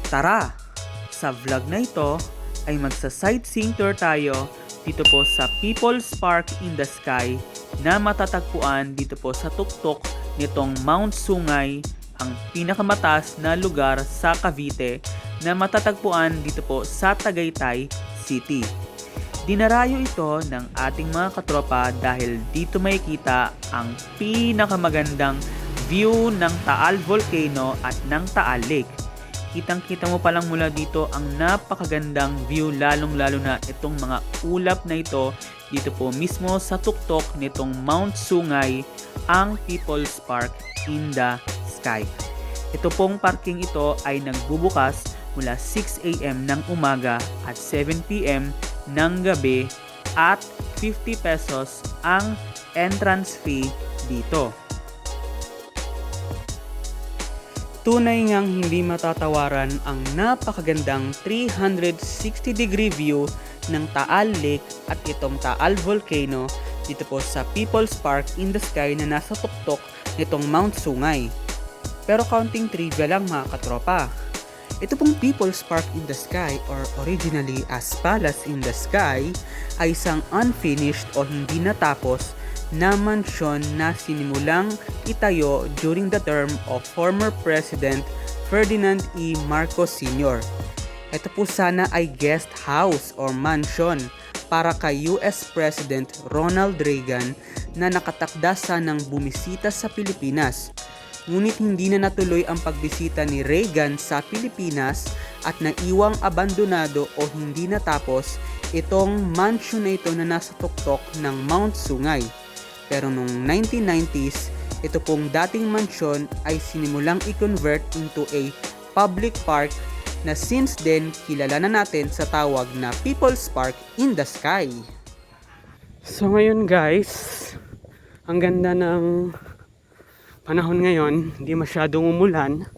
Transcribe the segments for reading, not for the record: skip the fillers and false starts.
Tara! Sa vlog na ito ay magsa-sightseeing tour tayo dito po sa People's Park in the Sky na matatagpuan dito po sa tuktok nitong Mount Sungay, ang pinakamataas na lugar sa Cavite na matatagpuan dito po sa Tagaytay City. Dinarayo ito ng ating mga katropa dahil dito makikita ang pinakamagandang view ng Taal Volcano at ng Taal Lake. Kitang-kita mo palang mula dito ang napakagandang view, lalong-lalo na itong mga ulap na ito dito po mismo sa tuktok nitong Mount Sungay, ang People's Park in the Sky. Ito pong parking ito ay nagbubukas mula 6 AM ng umaga at 7 PM ng gabi at 50 pesos ang entrance fee dito. Tunay ngang hindi matatawaran ang napakagandang 360-degree view ng Taal Lake at itong Taal Volcano dito po sa People's Park in the Sky na nasa tuktok nitong Mount Sungay. Pero kaunting trivia lang mga katropa. Ito pong People's Park in the Sky or originally as Palace in the Sky ay isang unfinished o hindi natapos na mansyon na sinimulang itayo during the term of former President Ferdinand E. Marcos Sr. Ito po sana ay guest house or mansion para kay US President Ronald Reagan na nakatakda sanang bumisita sa Pilipinas. Ngunit hindi na natuloy ang pagbisita ni Reagan sa Pilipinas at naiwang abandonado o hindi natapos itong mansion na ito na nasa tuktok ng Mount Sungay. Pero noong 1990s, ito pong dating mansyon ay sinimulang i-convert into a public park na since then kilala na natin sa tawag na People's Park in the Sky. So ngayon guys, ang ganda ng panahon ngayon, hindi masyadong umulan.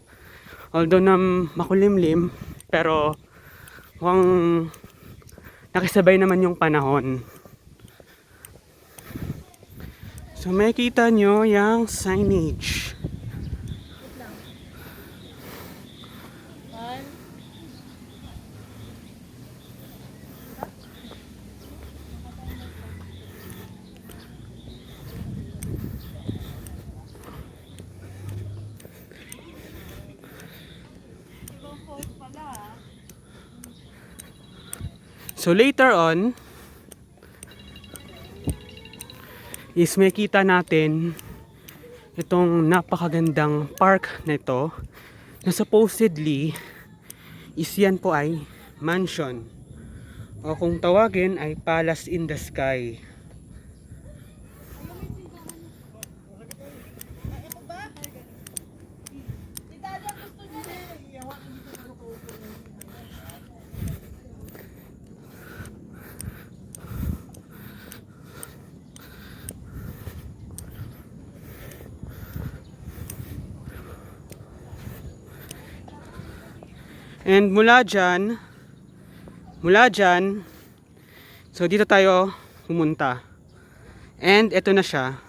Although na makulimlim, pero mukhang nakisabay naman yung panahon. So makikita nyo yung signage. So later on is makita natin itong napakagandang park na ito na supposedly is yan po ay mansion o kung tawagin ay Palace in the Sky. And mula dyan, so dito tayo pumunta. And ito na siya.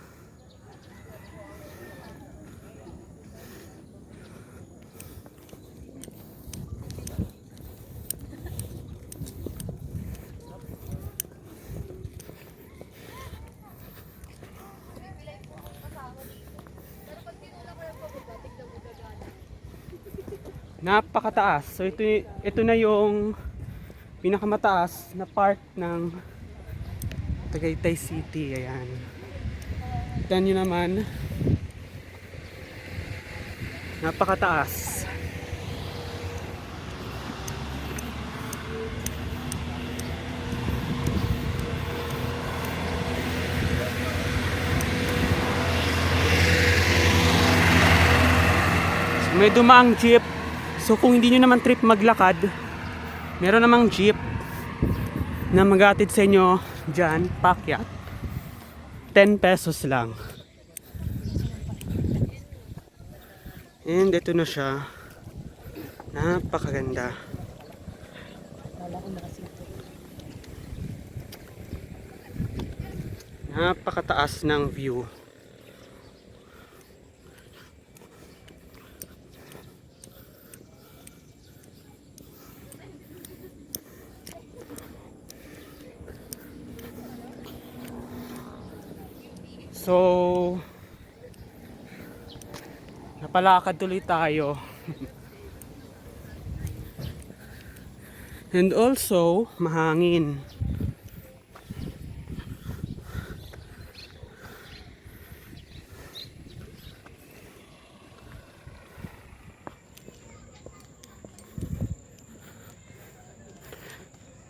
Napakataas. So ito na yung pinakamataas na part ng Tagaytay City. Ayan. Tignan nyo naman. Napakataas. So, may dumaang jeep. So kung hindi nyo naman trip maglakad, meron namang jeep na mag-atid sa inyo dyan, paakyat. 10 pesos lang. And ito na siya. Napakaganda. Napakataas ng view. So, napalakad tuloy tayo. And also, mahangin.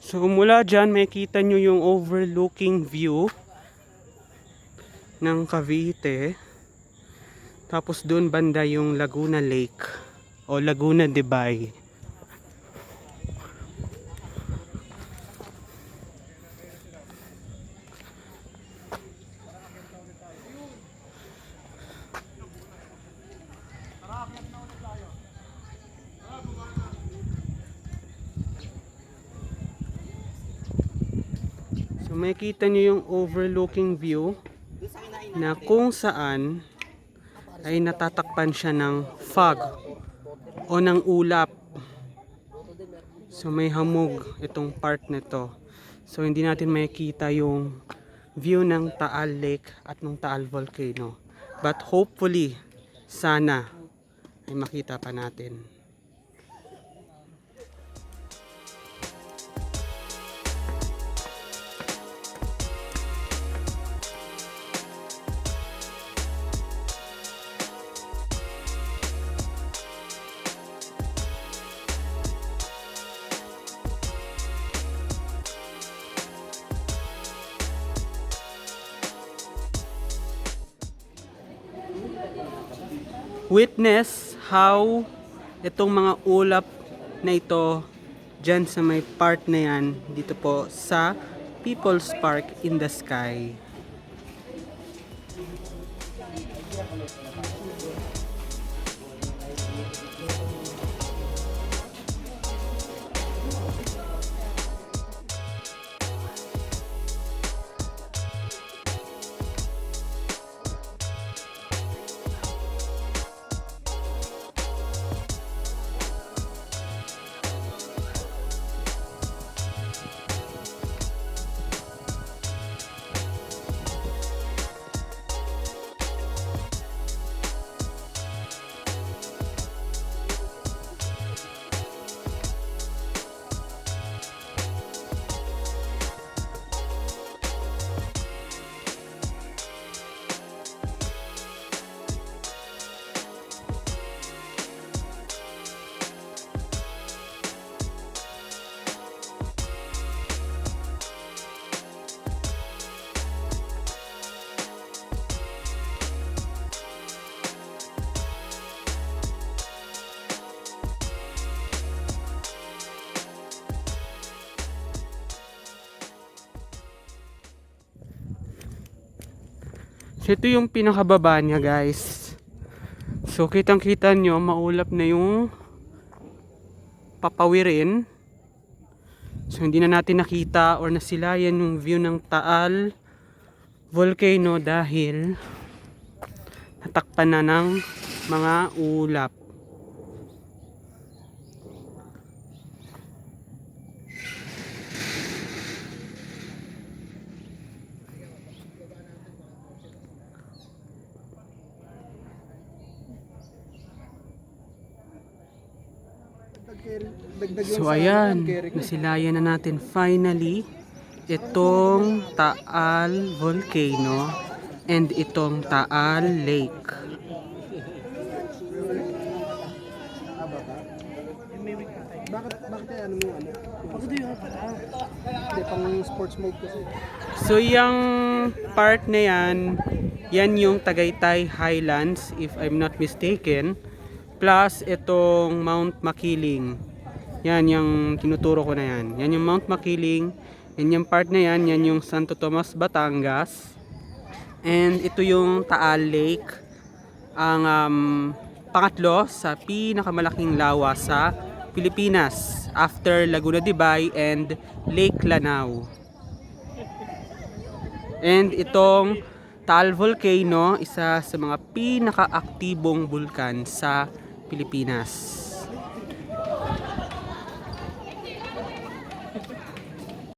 So mula dyan, makikita nyo yung overlooking view ng Cavite. Tapos doon banda yung Laguna Lake o Laguna de Bay. So makikita nyo yung overlooking view na kung saan ay natatakpan siya ng fog o ng ulap. So may hamog itong part nito. So hindi natin makikita yung view ng Taal Lake at ng Taal Volcano. But hopefully, sana ay makita pa natin. Witness how itong mga ulap na ito dyan sa may part na yan dito po sa People's Park in the Sky. So ito yung pinakababa niya, guys. So kitang kita nyo, maulap na yung papawirin. So hindi na natin nakita or nasilayan yung view ng Taal Volcano dahil natakpan na ng mga ulap. So ayan, nasilayan na natin finally itong Taal Volcano and itong Taal Lake. Bakit ano mo ano? Bakit yun pala? Hindi pang sports mode kasi. So yung part na yan yung Tagaytay Highlands if I'm not mistaken. Plus itong Mount Makiling. Yan yung tinuturo ko na yan. Yan yung Mount Makiling. Yan yung part na yan yung Santo Tomas, Batangas. And ito yung Taal Lake. Ang pangatlo sa pinakamalaking lawa sa Pilipinas after Laguna de Bay and Lake Lanao. And itong Taal Volcano, isa sa mga pinaka-aktibong bulkan sa Pilipinas.